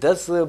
10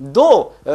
2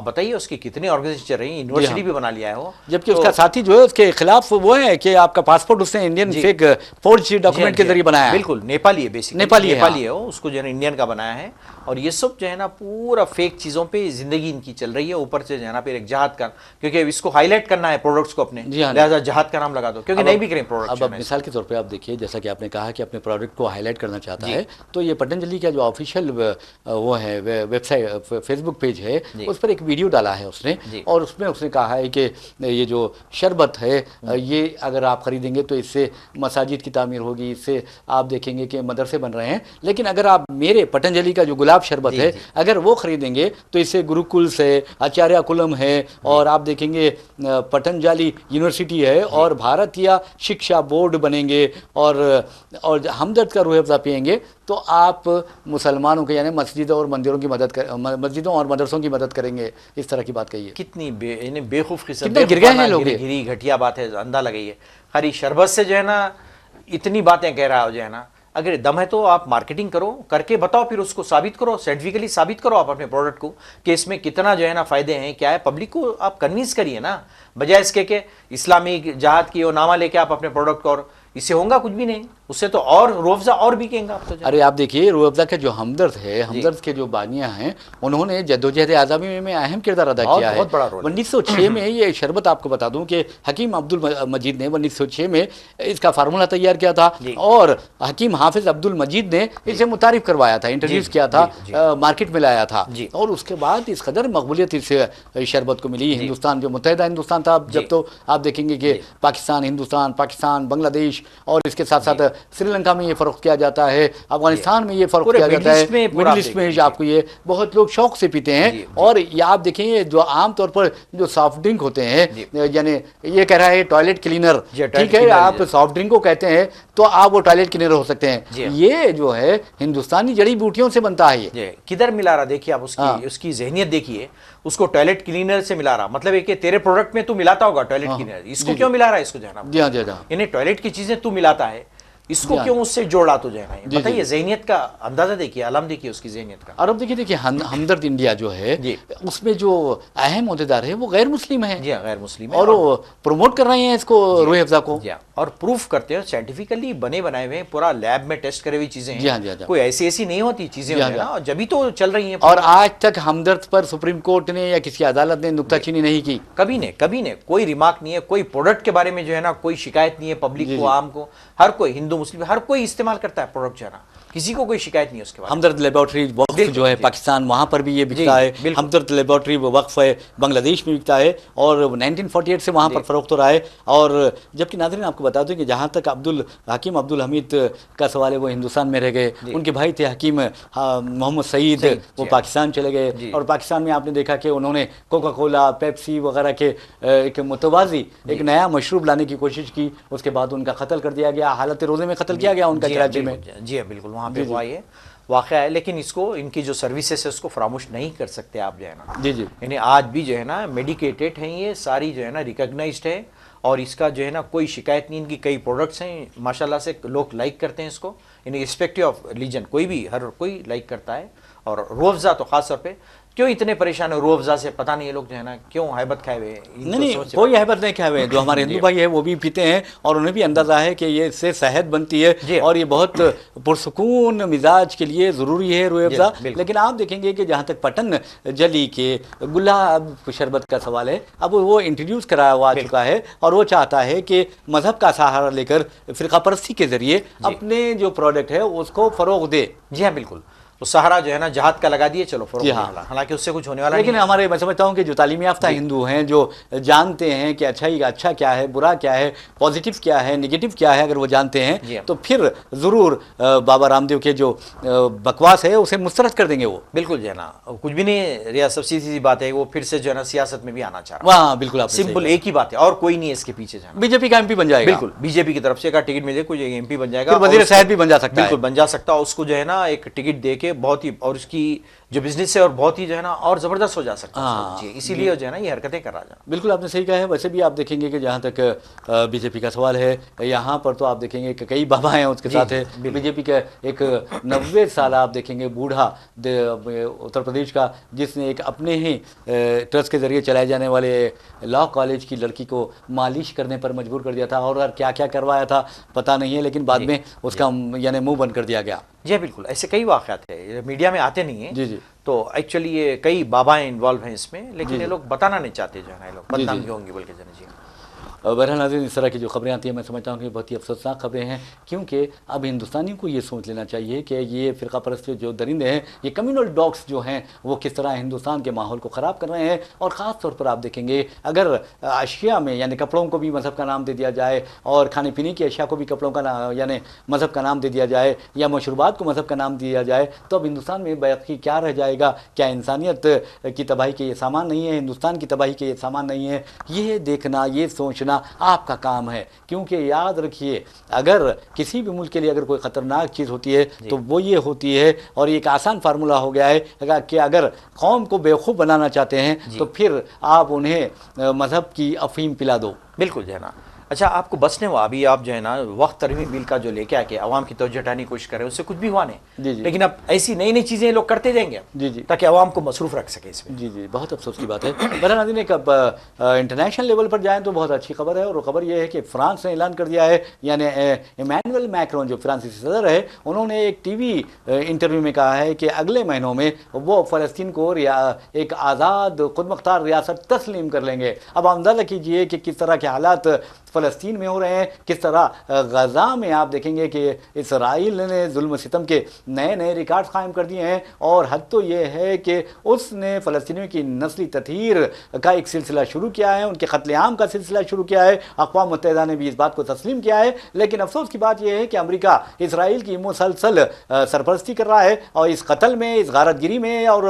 اب بتائیے اس کی کتنی آرگنائزیشن چل رہی ہیں، یونیورسٹی بھی بنا لیا ہے وہ. جبکہ اس کا ساتھی جو ہے اس کے خلاف وہ ہے کہ آپ کا پاسپورٹ اس نے انڈین فیک فورج ڈاکومنٹ کے ذریعے بنایا ہے. بالکل نیپالی ہے، بیسکلی نیپالی ہے وہ، اس کو جو ہے نا انڈین کا بنایا ہے. اور یہ سب جو ہے نا پورا فیک چیزوں پہ زندگی ان کی چل رہی ہے. اوپر سے جو ہے نا پھر ایک جہاد کا، کیونکہ اس کو ہائی لائٹ کرنا ہے پروڈکٹس کو اپنے، لہٰذا جہاد کا نام لگا دو کیونکہ نہیں بک رہے پروڈکٹ. اب مثال کے طور پہ آپ دیکھیے، جیسا کہ آپ نے کہا کہ اپنے پروڈکٹ کو ہائی لائٹ کرنا چاہتا ہے، تو یہ پتنجلی کا جو آفیشیل وہ ہے ویب سائٹ فیس بک پیج ہے، اس پر ایک ویڈیو ڈالا ہے اس نے، اور اس میں اس نے کہا ہے کہ یہ جو شربت ہے یہ اگر آپ خریدیں گے تو اس سے مساجد کی تعمیر ہوگی، اس سے آپ دیکھیں گے کہ مدرسے بن رہے ہیں. لیکن اگر آپ میرے پتنجلی کا جو گلاب شربت ہے اگر وہ خریدیں گے تو اس سے گروکل سے آچاریہ کلم ہے، اور آپ دیکھیں گے پتنجلی یونیورسٹی ہے، اور بھارتیہ شکشا بورڈ بنیں گے، اور ہمدرد کا روح افزا پئیں گے، تو آپ مسلمانوں کے یعنی مسجدوں اور مندروں کی مدد مسجدوں اور مدرسوں کی مدد کریں گے. اس طرح کی بات کہی ہے. کتنی بےخوف قسم، کتنے گر گئے ہیں لوگ، گری گھٹیا بات ہے، اندھا لگئی ہے. خالی شربت سے جو ہے نا اتنی باتیں کہہ رہا ہو جو ہے نا، اگر دم ہے تو آپ مارکیٹنگ کرو، کر کے بتاؤ، پھر اس کو ثابت کرو، سائنٹیفکلی ثابت کرو آپ اپنے پروڈکٹ کو کہ اس میں کتنا جو ہے نا فائدے ہیں، کیا ہے. پبلک کو آپ کنوینس کریے نا، بجائے اس کے کہ اسلامی جہاد کی وہ نامہ لے کے آپ اپنے پروڈکٹ کو، اور اس سے ہوگا کچھ بھی نہیں، اس سے تو اور روح افزا اور بھی کہیں گا آپ تو. ارے آپ دیکھیے روح افزا کا جو ہمدرد ہے، ہمدرد کے جو بانیاں ہیں، انہوں نے جدوجہد آزادی میں اہم کردار ادا کیا ہے. بہت بڑا رول. 1906 میں یہ شربت آپ کو بتا دوں کہ حکیم عبد المجید نے 1906 میں اس کا فارمولہ تیار کیا تھا، اور حکیم حافظ عبد المجید نے اسے متعارف کروایا تھا، انٹروڈیوس کیا تھا، مارکیٹ میں لایا تھا. اور اس کے بعد اس قدر مقبولیت اس شربت کو ملی. ہندوستان جو متحدہ ہندوستان تھا جب، تو آپ دیکھیں گے کہ پاکستان، ہندوستان، پاکستان، بنگلہ دیش، اور اس کے ساتھ ساتھ سری لنکا میں یہ فروخت کیا جاتا ہے، افغانستان میں یہ فروخت کیا جاتا ہے، مڈل ایسٹ میں آپ کو یہ بہت لوگ شوق سے پیتے ہیں. اور یہ آپ دیکھیں یہ جو عام طور پر جو سافٹ ڈرنک ہوتے ہیں، یعنی یہ کہہ رہا ہے ٹوائلٹ کلینر، ٹھیک ہے، آپ سافٹ ڈرنک کو کہتے ہیں تو آپ وہ ٹوائلٹ کلینر ہو سکتے ہیں. یہ جو ہے ہندوستانی جڑی بوٹیوں سے بنتا ہے. یہ کدھر ملا رہا دیکھیے آپ، اس کی ذہنیت دیکھیے، اس کو ٹوائلٹ کلینر سے ملا رہا، مطلب ہے کہ تیرے پروڈکٹ میں تو ملاتا ہوگا ٹوائلٹ کلینر، اس کو کیوں ملا رہا ہے، اس کو جو ہے نا یعنی ٹوائلٹ کی چیزیں تو ملاتا ہے، اس کو کیوں اس سے جوڑا تو جو ہے نا. بتائیے ذہنیت کا اندازہ دیکھیے، علم دیکھیے اس کی ذہنیت کا. اور اب دیکھیے ہمدرد انڈیا جو ہے اس میں جو اہم عہدیدار ہے وہ غیر مسلم ہیں. جی ہاں، غیر مسلم ہیں، اور وہ پروموٹ کر رہے ہیں اس کو، روح افزا کو. اور پروف کرتے ہیں سائنٹیفکلی بنے بنائے ہوئے، پورا لیب میں ٹیسٹ کرے ہوئی چیزیں ہیں. کوئی ایسی نہیں ہوتی چیزیں، جبھی تو چل رہی ہیں. اور آج تک ہمدرد پر سپریم کورٹ نے یا کسی عدالت نے نکتہ چینی نہیں کی، کبھی نہیں، کوئی ریمارک نہیں ہے، کوئی پروڈکٹ کے بارے میں جو ہے نا کوئی شکایت نہیں ہے. پبلک کو، عام کو، ہر کوئی، ہندو مسلم ہر کوئی استعمال کرتا ہے پروڈکٹ جو ہے نا، کسی کو کوئی شکایت نہیں ہے اس کے بارے میں. ہمدرد لیبارٹری وقف جو ہے پاکستان، وہاں پر بھی یہ بکتا ہے. ہمدرد لیبارٹری وقف ہے بنگلہ دیش میں بکتا ہے، اور 1948 سے وہاں پر فروخت ہو رہا ہے. اور جبکہ ناظرین آپ کو بتا دوں کہ جہاں تک حکیم عبد الحمید کا سوال ہے وہ ہندوستان میں رہ گئے. ان کے بھائی تھے حکیم محمد سعید، وہ پاکستان چلے گئے، اور پاکستان میں آپ نے دیکھا کہ انہوں نے کوکا کولا، پیپسی وغیرہ کے ایک متوازی ایک نیا مشروب لانے کی کوشش کی. اس کے بعد ان کا قتل کر دیا گیا، حالت روزے میں قتل کیا گیا ان کا کراچی میں. جی ہاں بالکل، وہاں پہ ہوا یہ واقعہ ہے. لیکن اس کو، ان کی جو سروسز ہے اس کو فراموش نہیں کر سکتے آپ جو ہے نا. یعنی آج بھی جو ہے نا میڈیکیٹڈ ہیں، یہ ساری جو ہے نا ریکگنائزڈ ہے، اور اس کا جو ہے نا کوئی شکایت نہیں. ان کی کئی پروڈکٹس ہیں ماشاءاللہ سے، لوگ لائک کرتے ہیں اس کو، یعنی رسپیکٹیو آف ریلیجن، کوئی بھی ہر کوئی لائک کرتا ہے. اور روح افزا تو خاص طور پہ کیوں اتنے پریشان ہے روح افزا سے، پتہ نہیں یہ لوگ جو ہے نا کیوں ہیبت کھائے ہوئے ہیں. نہیں کوئی ہیبت نہیں کھائے ہوئے، جو ہمارے ہندو بھائی ہیں وہ بھی پیتے ہیں، اور انہیں بھی اندازہ ہے کہ یہ اس سے صحت بنتی ہے، اور یہ بہت پرسکون مزاج کے لیے ضروری ہے روح افزا. لیکن آپ دیکھیں گے کہ جہاں تک پٹن جلی کے گلاب شربت کا سوال ہے، اب وہ انٹروڈیوس کرایا ہوا چکا ہے، اور وہ چاہتا ہے کہ مذہب کا سہارا لے کر فرقہ پرستی کے ذریعے اپنے جو پروڈکٹ ہے اس کو فروغ دے. جی ہاں بالکل، وہ سہارا جو ہے نا جہاد کا لگا دیے، چلو فروغ. حالانکہ اس سے کچھ ہونے والا نہیں. لیکن ہمارے میں سمجھتا ہوں کہ جو تعلیم یافتہ ہندو ہیں، جو جانتے ہیں کہ اچھا کیا ہے، برا کیا ہے، پازیٹیو کیا ہے، نیگیٹو کیا ہے، اگر وہ جانتے ہیں تو پھر ضرور بابا رام دیو کے جو بکواس ہے اسے مسترد کر دیں گے. وہ بالکل جو ہے نا کچھ بھی نہیں، ریاست سب سیدھی بات ہے، وہ پھر سے جو ہے نا سیاست میں بھی آنا چاہ رہا ہے. ہاں بالکل، آپ سمپل ایک ہی بات ہے، اور کوئی نہیں ہے اس کے پیچھے. بی جے پی کا ایم پی بن جائے گا. بالکل، بی جے پی کی طرف سے کا ٹکٹ ملے، کوئی ایم پی بن جائے گا، وزیر صحت بھی بن جا سکتا ہے. بالکل بن جا سکتا ہے. اس کو جو ہے نا ایک ٹکٹ دے کے بہت ہی، اور اس کی جو بزنس سے اور بہت ہی جو ہے نا اور زبردست ہو جا سکتا ہاں، ہے جی، اسی لیے جو ہے نا یہ حرکتیں کر رہا جانا. بالکل آپ نے صحیح کہا ہے. ویسے بھی آپ دیکھیں گے کہ جہاں تک بی جے پی کا سوال ہے یہاں پر تو آپ دیکھیں گے کہ کئی بابا ہیں اس کے جی، ساتھ ہے. بالکل. بی جے پی کا ایک 90 سال آپ دیکھیں گے بوڑھا اتر پردیش کا، جس نے ایک اپنے ہی ٹرسٹ کے ذریعے چلائے جانے والے لا کالج کی لڑکی کو مالش کرنے پر مجبور کر دیا تھا، اور کیا کیا کروایا تھا پتہ نہیں ہے، لیکن بعد جی، میں اس کا یعنی منہ بند کر دیا گیا. جی بالکل ایسے کئی واقعات ہیں، یہ میڈیا میں آتے نہیں ہیں. جی جی تو ایکچولی یہ کئی بابائیں انوالو ہیں اس میں، لیکن جی. یہ لوگ بتانا نہیں چاہتے جو ہے نا، یہ لوگ جی. بدنامی ہوں گی بلکہ جو ہے نا. جی بہرحال ناظرین، اس طرح کی جو خبریں آتی ہیں میں سمجھتا ہوں کہ بہت ہی افسوسناک خبریں ہیں، کیونکہ اب ہندوستانیوں کو یہ سوچ لینا چاہیے کہ یہ فرقہ پرست جو درندے ہیں، یہ کمیونل ڈاگس جو ہیں، وہ کس طرح ہندوستان کے ماحول کو خراب کر رہے ہیں. اور خاص طور پر آپ دیکھیں گے اگر اشیاء میں یعنی کپڑوں کو بھی مذہب کا نام دے دیا جائے، اور کھانے پینے کی اشیاء کو بھی کپڑوں کا یعنی مذہب کا نام دے دیا جائے، یا مشروبات کو مذہب کا نام دیا جائے، تو اب ہندوستان میں باقی کیا رہ جائے گا؟ کیا انسانیت کی تباہی کے یہ سامان نہیں ہے؟ ہندوستان کی تباہی کے یہ سامان نہیں ہے؟ یہ دیکھنا، یہ سوچنا آپ کا کام ہے. کیونکہ یاد رکھیے اگر کسی بھی ملک کے لیے اگر کوئی خطرناک چیز ہوتی ہے تو وہ یہ ہوتی ہے، اور یہ ایک آسان فارمولہ ہو گیا ہے کہ اگر قوم کو بیوقوف بنانا چاہتے ہیں تو پھر آپ انہیں مذہب کی افہیم پلا دو. بالکل جو ہے نا. اچھا آپ کو بسنے ہوا ابھی آپ جو ہے نا وقت ترمیم بل کا جو لے کے آ کے عوام کی توجہ ہٹانے کی کوشش کر رہے ہیں، اس سے کچھ بھی ہوا نہیں. جی جی. لیکن اب ایسی نئی نئی چیزیں لوگ کرتے جائیں گے جی جی. تاکہ عوام کو مصروف رکھ سکے اس میں. جی جی، بہت افسوس کی بات ہے. بہرحال ناظرین، ایک انٹرنیشنل لیول پر جائیں تو بہت اچھی خبر ہے، اور وہ خبر یہ ہے کہ فرانس نے اعلان کر دیا ہے، یعنی ایمینوئل میکرون جو فرانسیسی صدر ہے، انہوں نے ایک ٹی وی انٹرویو میں کہا ہے کہ اگلے مہینوں میں وہ فلسطین کو ایک آزاد خود مختار ریاست تسلیم کر لیں گے. اب اندازہ کیجئے کہ کس طرح کے حالات فلسطین میں ہو رہے ہیں، کس طرح غزہ میں آپ دیکھیں گے کہ اسرائیل نے ظلم و ستم کے نئے نئے ریکارڈ قائم کر دیے ہیں. اور حد تو یہ ہے کہ اس نے فلسطینیوں کی نسلی تطہیر کا ایک سلسلہ شروع کیا ہے، ان کے قتل عام کا سلسلہ شروع کیا ہے. اقوام متحدہ نے بھی اس بات کو تسلیم کیا ہے. لیکن افسوس کی بات یہ ہے کہ امریکہ اسرائیل کی مسلسل سرپرستی کر رہا ہے، اور اس قتل میں، اس غارت گری میں، اور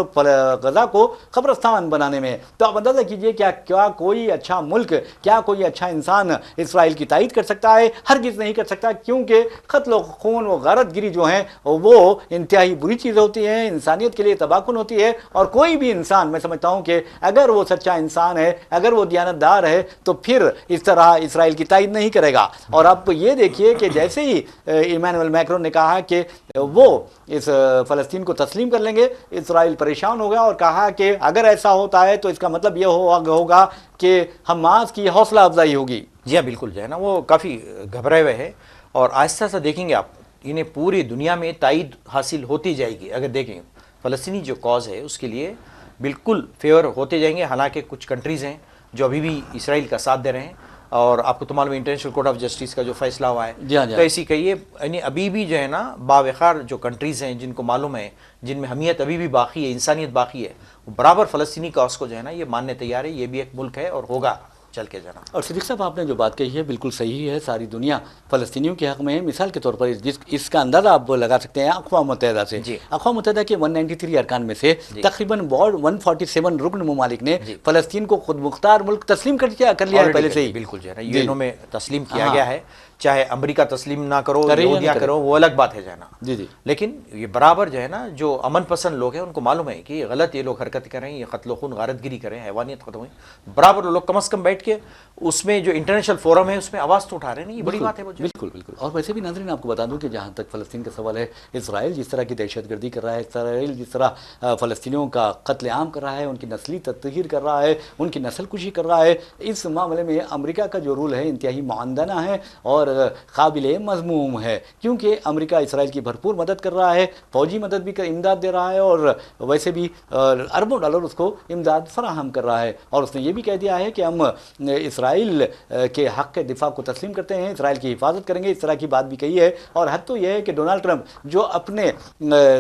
غزہ کو قبرستان بنانے میں. تو آپ اندازہ کیجئے کیا کوئی اچھا ملک، کیا کوئی اچھا انسان اسرائیل کی تائید کر سکتا ہے؟ ہرگز نہیں کر سکتا، کیونکہ قتل و خون و غارت گری جو ہیں وہ انتہائی بری چیز ہوتی ہیں، انسانیت کے لیے تباہ کن ہوتی ہے. اور کوئی بھی انسان، میں سمجھتا ہوں کہ اگر وہ سچا انسان ہے، اگر وہ دیانتدار ہے، تو پھر اس طرح اسرائیل کی تائید نہیں کرے گا. اور اب یہ دیکھیے کہ جیسے ہی ایمینوئل میکرون نے کہا کہ وہ اس فلسطین کو تسلیم کر لیں گے، اسرائیل پریشان ہو گیا اور کہا کہ اگر ایسا ہوتا ہے تو اس کا مطلب یہ ہوگا کہ حماس کی حوصلہ افزائی ہوگی. جی ہاں بالکل جو ہے نا وہ کافی گھبرائے ہوئے ہیں، اور آہستہ آہستہ دیکھیں گے آپ انہیں پوری دنیا میں تائید حاصل ہوتی جائے گی. اگر دیکھیں فلسطینی جو کاز ہے اس کے لیے بالکل فیور ہوتے جائیں گے. حالانکہ کچھ کنٹریز ہیں جو ابھی بھی اسرائیل کا ساتھ دے رہے ہیں، اور آپ کو تو معلوم ہے انٹرنیشنل کورٹ آف جسٹس کا جو فیصلہ ہوا ہے، جی ہاں جی تو ایسی کہیے یعنی ابھی بھی جو ہے نا باوقار جو کنٹریز ہیں جن کو معلوم ہے، جن میں حمیت ابھی بھی باقی ہے، انسانیت باقی ہے، وہ برابر فلسطینی کاز کو جو ہے نا یہ ماننے تیار ہے. یہ بھی ایک ملک ہے اور ہوگا چل کے جانا. اور صدیق صاحب، آپ نے جو بات کہی ہے بالکل صحیح ہے. ساری دنیا فلسطینیوں کے حق میں ہے. مثال کے طور پر اس کا اندازہ آپ لگا سکتے ہیں اقوام متحدہ سے. جی. اقوام متحدہ کے 193 ارکان میں سے تقریباً 147 رکن ممالک نے فلسطین کو خود مختار ملک تسلیم کر لیا ہے پہلے سے ہی. بالکل جو ہے نا یو این او میں تسلیم کیا گیا ہے. چاہے امریکہ تسلیم نہ کرو، یہودیاں کرو، وہ الگ بات ہے جو ہے نا. جی جی. لیکن یہ برابر جو ہے نا جو امن پسند لوگ ہیں ان کو معلوم ہے کہ یہ غلط، یہ لوگ حرکت کریں، یہ قتل و خون غارت گری کریں، حیوانیت ختم ہوئی. برابر لوگ کم از کم بیٹھ کے اس میں جو انٹرنیشنل فورم ہے اس میں آواز تو اٹھا رہے ہیں. یہ بڑی بات ہے. بالکل بالکل. اور ویسے بھی ناظرین آپ کو بتا دوں کہ جہاں تک فلسطین کا سوال ہے، اسرائیل جس طرح کی دہشت گردی کر رہا ہے، اسرائیل جس طرح فلسطینیوں کا قتل عام کر رہا ہے، ان کی نسلی تطہیر کر رہا ہے، ان کی نسل کشی کر رہا ہے، اس معاملے میں امریکہ کا جو رول ہے انتہائی معاندانہ ہے اور قابل مذموم ہے. کیونکہ امریکہ اسرائیل کی بھرپور مدد کر رہا ہے، فوجی مدد بھی امداد دے رہا ہے، اور ویسے بھی اربوں ڈالر اس کو امداد فراہم کر رہا ہے. اور اس نے یہ بھی کہہ دیا ہے کہ ہم اسرائیل کے حق کے دفاع کو تسلیم کرتے ہیں، اسرائیل کی حفاظت کریں گے. اس طرح کی بات بھی کہی ہے. اور حد تو یہ ہے کہ ڈونلڈ ٹرمپ جو اپنے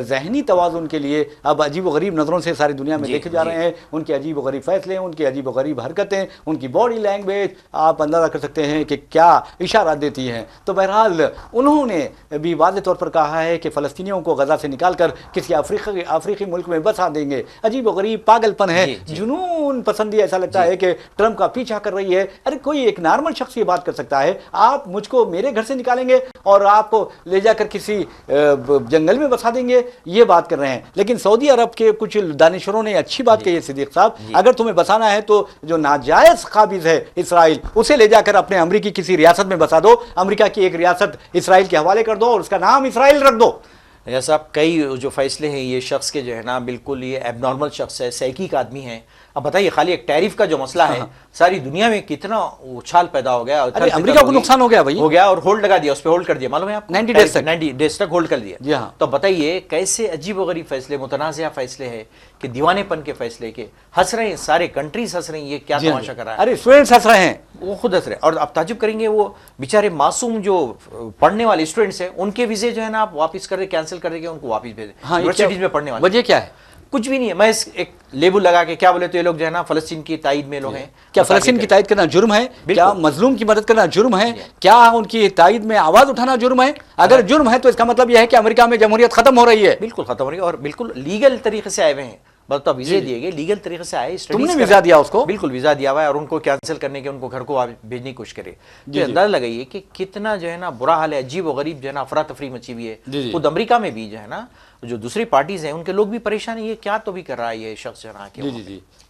ذہنی توازن کے لیے اب عجیب و غریب نظروں سے ساری دنیا میں دیکھے جا رہے ہیں، ان کے عجیب و غریب فیصلے، ان کی عجیب و غریب حرکتیں، ان کی باڈی لینگویج، آپ اندازہ کر سکتے ہیں کہ کیا اشارات دیتی ہوتی ہیں. تو بہرحال انہوں نے بھی واضح طور پر کہا ہے کہ فلسطینیوں کو غزہ سے نکال کر کسی افریقی ملک میں بسا دیں گے. عجیب و غریب پاگل پن ہے, جنون پسندی ایسا لگتا ہے کہ ٹرمپ کا پیچھا کر رہی ہے. ارے کوئی ایک نارمل شخص یہ بات کر سکتا ہے, آپ مجھ کو میرے گھر سے نکالیں گے اور آپ لے جا کر کسی جنگل میں بسا دیں گے, یہ بات کر رہے ہیں. لیکن سعودی عرب کے کچھ دانشوروں نے اچھی بات کہی ہے صدیق صاحب, اگر تمہیں بسانا ہے تو جو ناجائز قابض ہے اسرائیل اسے لے جا کر اپنے امریکی کسی ریاست میں بسا دو, امریکہ کی ایک ریاست اسرائیل کے حوالے کر دو اور اس کا نام اسرائیل رکھ دو. صاحب کئی جو فیصلے ہیں یہ شخص کے جو ہے نا بالکل یہ ایب نارمل شخص ہے, سائیکک آدمی ہے. اب بتائیے خالی ایک ٹیرف کا جو مسئلہ ہے ساری دنیا میں کتنا اچھال پیدا ہو گیا, امریکہ کو نقصان ہو گیا اور ہولڈ لگا دیا, اس پہ ہولڈ کر دیا, معلوم ہے آپ 90 ڈیز تک ہولڈ کر دیا. جی ہاں. تو بتائیے کیسے عجیب و غریب فیصلے, متنازعہ فیصلے ہیں کہ دیوانے پن کے فیصلے کے ہنس رہے ہیں سارے کنٹریز, ہنس رہی ہیں, یہ کیا تماشا کر رہا ہے. ارے اسٹوڈنٹس ہنس رہے ہیں, وہ خود ہنس رہے ہیں. اور آپ تعجب کریں گے وہ بیچارے معصوم جو پڑھنے والے اسٹوڈنٹس ہیں ان کے ویزے جو ہے نا آپ واپس کر دیں, کینسل کر دیں, ان کو واپس بھیج دیں یونیورسٹیز میں پڑھنے والے. وجہ کیا ہے؟ کچھ بھی نہیں ہے. میں ایک لیبل لگا کے کیا بولے تو یہ لوگ جو ہے نا فلسطین کی تائید میں لوگ ہیں. کیا فلسطین کی تائید کرنا جرم ہے؟ کیا مظلوم کی مدد کرنا جرم ہے؟ کیا ان کی تائید میں آواز اٹھانا جرم ہے؟ اگر جرم ہے تو اس کا مطلب یہ ہے کہ امریکہ میں جمہوریت ختم ہو رہی ہے. بالکل ختم ہو رہی ہے, اور بالکل لیگل طریقے سے آئے ہوئے ہیں. مطلب ویزے دیے گئے لیگل طریقے سے آئے. تم نے ویزا دیا اس کو؟ بالکل ویزا دیا ہوا ہے, اور ان کو کینسل کرنے کے ان کو گھر کو بھیجنے کی کوشش کرے. تو اندازہ لگائیے کہ کتنا جو ہے نا برا حال ہے, عجیب و غریب جو ہے نا افراتفری مچی ہوئی ہے. خود امریکہ میں بھی جو ہے نا جو دوسری پارٹیز ہیں ان کے لوگ بھی پریشان ہیں, یہ کیا تو بھی کر رہا ہے یہ شخص جو ہے نا.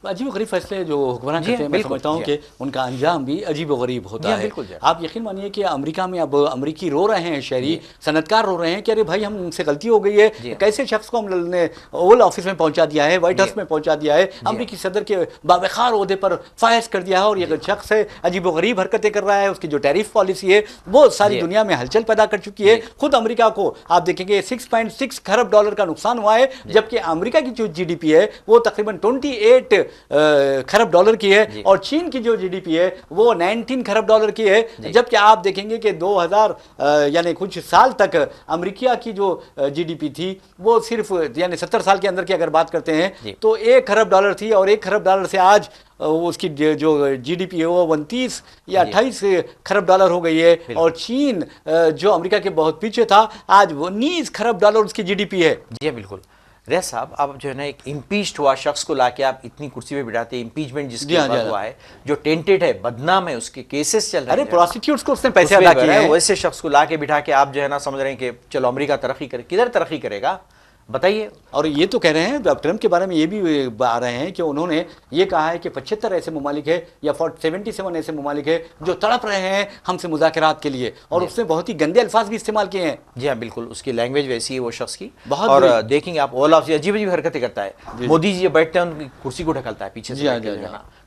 عجیب و غریب فیصلے جو حکمران کرتے ہیں, میں سمجھتا ہوں کہ ان کا انجام بھی عجیب و غریب ہوتا ہے. آپ یقین مانیے کہ امریکہ میں اب امریکی رو رہے ہیں, شہری صنعتکار رو رہے ہیں کہ ارے بھائی ہم سے غلطی ہو گئی ہے, کیسے شخص کو ہم نے اوول آفس میں پہنچا دیا ہے, وائٹ ہاؤس میں پہنچا دیا ہے, امریکی صدر کے باوقار عہدے پر فائز کر دیا ہے, اور یہ شخص ہے عجیب و غریب حرکتیں کر رہا ہے. اس کی جو ٹیرف پالیسی ہے وہ ساری دنیا میں ہلچل پیدا کر چکی ہے. خود امریکہ کو آپ دیکھیں گے 6.6 کھرب ڈالر کا نقصان ہوا ہے, جبکہ امریکہ کی جو جی ڈی پی ہے وہ تقریباً 28 کھرب ڈالر کی ہے, اور چین کی جو جی ڈی پی ہے وہ 19 کھرب ڈالر کی ہے. جبکہ آپ دیکھیں گے کہ 2000 یعنی کچھ سال تک امریکہ کی جو جی ڈی پی تھی وہ صرف یعنی 70 سال کے اندر کی اگر بات کرتے ہیں تو 1 کھرب ڈالر تھی, اور 1 کھرب ڈالر سے آج اس کی جو جی ڈی پی ہے وہ 29 یا 28 کھرب ڈالر ہو گئی ہے. اور چین جو امریکہ کے بہت پیچھے تھا آج 19 کھرب ڈالر اس کی جی ڈی پی ہے. جی بالکل. ریاض صاحب آپ جو ہے نا ایک امپیچڈ ہوا شخص کو لا کے آپ اتنی کرسی پہ بٹھاتے ہیں, امپیچمنٹ جس کے بعد ہوا ہے, جو ٹینٹڈ ہے, بدنام ہے, اس کے کیسز چل رہے ہیں, ارے پروسیکیوٹس کو اس نے پیسے ادا کیے ہیں, ویسے شخص کو لا کے بٹھا کے آپ جو ہے نا سمجھ رہے ہیں کہ چلو امریکہ ترقی کرے. کدھر ترقی کرے گا بتائیے. اور یہ تو کہہ رہے ہیں ٹرمپ کے بارے میں یہ بھی آ رہے ہیں کہ انہوں نے یہ کہا ہے کہ 75 ایسے ممالک ہیں یا 77 ایسے ممالک ہیں جو تڑپ رہے ہیں ہم سے مذاکرات کے لیے, اور اس نے بہت ہی گندے الفاظ بھی استعمال کیے ہیں. جی ہاں بالکل, اس کی لینگویج ویسی ہے وہ شخص کی. اور دیکھیں گے آپ اولا عجیب عجیب حرکتیں کرتا ہے. مودی جی بیٹھتے ہیں ان کی کرسی کو ڈھکلتا ہے پیچھے سے,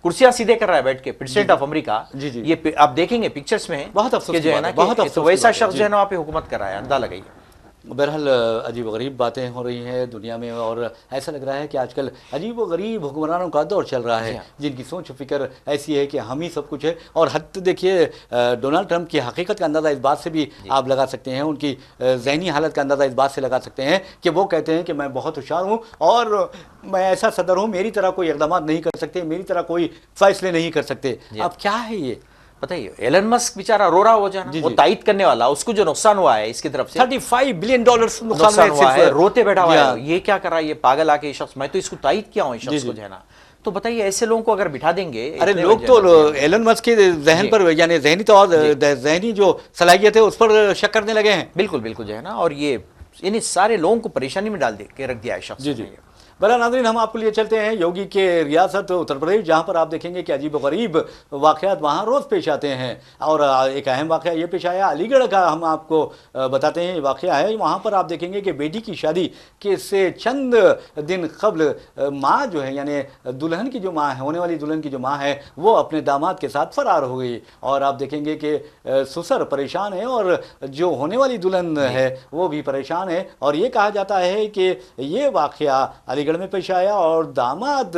کرسیاں سیدھے کر رہا ہے بیٹھ کے, پریزیڈنٹ آف امریکہ. یہ آپ دیکھیں گے پکچرز میں بہت افسوس جو ہے نا کہ ویسا شخص جو ہے نا وہاں پہ حکومت کر رہا ہے. اندازہ لگائیے. بہرحال عجیب و غریب باتیں ہو رہی ہیں دنیا میں, اور ایسا لگ رہا ہے کہ آج کل عجیب و غریب حکمرانوں کا دور چل رہا ہے جن کی سوچ و فکر ایسی ہے کہ ہم ہی سب کچھ ہے. اور حد دیکھیے ڈونلڈ ٹرمپ کی حقیقت کا اندازہ اس بات سے بھی آپ لگا سکتے ہیں, ان کی ذہنی حالت کا اندازہ اس بات سے لگا سکتے ہیں کہ وہ کہتے ہیں کہ میں بہت ہوشیار ہوں اور میں ایسا صدر ہوں, میری طرح کوئی اقدامات نہیں کر سکتے, میری طرح کوئی فیصلے نہیں کر سکتے. اب کیا ہے یہ بتائیے. ایلن مسک بیچارہ رو رہا ہو جانا, وہ تائید کرنے والا, اس کو جو نقصان ہوا ہے اس کی طرف سے $35 بلین نقصان ہوا ہے, روتے بیٹھا ہوا ہے. یہ کیا کر رہا ہے یہ پاگل آ کے یہ شخص, میں تو اس کو تائید کیا ہوں اس شخص کو جو ہے نا. تو بتائیے ایسے لوگوں کو اگر بٹھا دیں گے, ارے لوگ تو ایلن مسک کے ذہن پر یعنی ذہنی جو صلاحیت ہے اس پر شک کرنے لگے ہیں. بالکل بالکل جو ہے نا, اور یہ یعنی سارے لوگوں کو پریشانی میں ڈال دے کے رکھ دیا ہے شخص. بہرحال ناظرین ہم آپ کو لیے چلتے ہیں یوگی کے ریاست اتر پردیش, جہاں پر آپ دیکھیں گے کہ عجیب و غریب واقعات وہاں روز پیش آتے ہیں. اور ایک اہم واقعہ یہ پیش آیا علی گڑھ کا, ہم آپ کو بتاتے ہیں. واقعہ ہے وہاں پر آپ دیکھیں گے کہ بیٹی کی شادی کے سے چند دن قبل ماں جو ہے یعنی دلہن کی جو ماں ہے, ہونے والی دلہن کی جو ماں ہے, وہ اپنے داماد کے ساتھ فرار ہو گئی. اور آپ دیکھیں گے کہ سسر پریشان ہے اور جو ہونے والی دلہن ہے وہ بھی پریشان ہے. اور یہ کہا جاتا ہے کہ یہ واقعہ علی گڑھ گڑھ میں پیش آیا اور داماد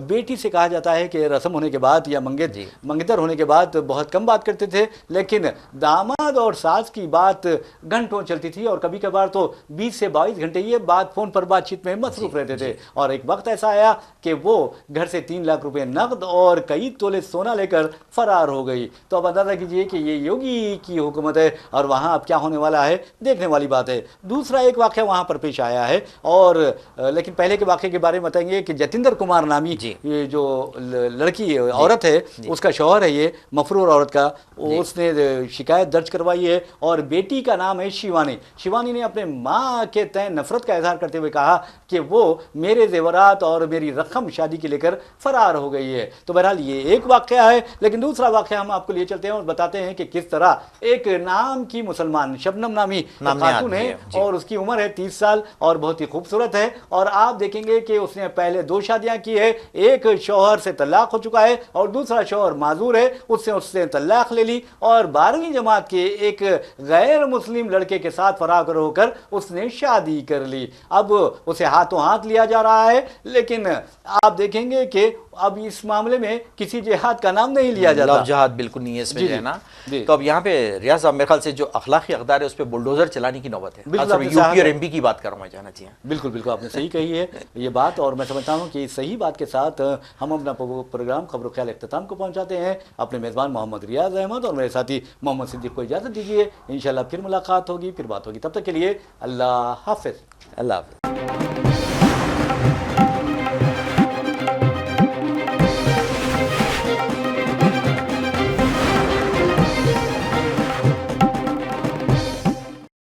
بیٹی سے کہا جاتا ہے کہ رسم ہونے کے بعد یا منگتر ہونے کے بعد بہت کم بات کرتے تھے، لیکن داماد اور ساس کی بات گھنٹوں چلتی تھی اور کبھی کبھار تو 20 سے 22 گھنٹے یہ فون پر بات چیت میں مصروف رہتے تھے۔ اور ایک وقت ایسا آیا کہ وہ گھر سے 3 لاکھ روپے نقد اور کئی تولے سونا لے کر فرار ہو گئی۔ تو اب اندازہ کیجئے کہ یہ یوگی کی حکومت ہے اور وہاں اب کیا ہونے والا ہے، دیکھنے والی بات ہے۔ دوسرا ایک واقعہ وہاں پر پیش آیا ہے، اور لیکن پہلے کے واقعے کے بارے میں بتائیں گے کہ جتیندر کمار نامی یہ جو لڑکی عورت ہے، اس کا شوہر ہے یہ مفرور عورت کا، اس نے شکایت درج کروائی ہے اور بیٹی کا نام ہے شیوانی۔ شیوانی نے اپنے ماں کے تئیں نفرت کا اظہار کرتے ہوئے کہا کہ وہ میرے زیورات اور میری رقم شادی کے لے کر فرار ہو گئی ہے۔ تو بہرحال یہ ایک واقعہ ہے، لیکن دوسرا واقعہ ہم آپ کو لیے چلتے ہیں اور بتاتے ہیں کہ کس طرح ایک نام کی مسلمان شبنم نامی خاتون ہے اور اس کی عمر ہے 30 سال اور بہت ہی خوبصورت ہے، اور آپ دیکھیں گے کہ اس نے پہلے 2 شادیاں کی ہے، ایک شوہر سے طلاق ہو چکا ہے اور دوسرا شوہر معذور ہے، اس سے طلاق لے لی اور 12ویں جماعت کے ایک غیر مسلم لڑکے کے ساتھ فراق ہو کر اس نے شادی کر لی۔ اب اسے ہاتھوں ہاتھ لیا جا رہا ہے، لیکن آپ دیکھیں گے کہ اب اس معاملے میں کسی جہاد کا نام نہیں لیا جاتا، لفظ جہاد بالکل نہیں ہے اس میں، ہے نا۔ تو اب یہاں پہ ریاض صاحب میرے خیال سے جو اخلاقی اقدار ہے اس پہ بلڈوزر چلانے کی نوبت ہے، یو پی اور ایم پی کی بات کر رہا ہوں، جانا چاہیے۔ بالکل آپ نے صحیح کہی ہے یہ بات، اور میں سمجھتا ہوں کہ اس صحیح بات کے ساتھ ہم اپنا پروگرام خبر و خیال اختتام کو پہنچاتے ہیں۔ اپنے میزبان محمد ریاض احمد اور میرے ساتھی محمد صدیق کو اجازت دیجیے، انشاءاللہ پھر ملاقات ہوگی، پھر بات ہوگی، تب تک کے لیے اللہ حافظ۔ اللہ حافظ۔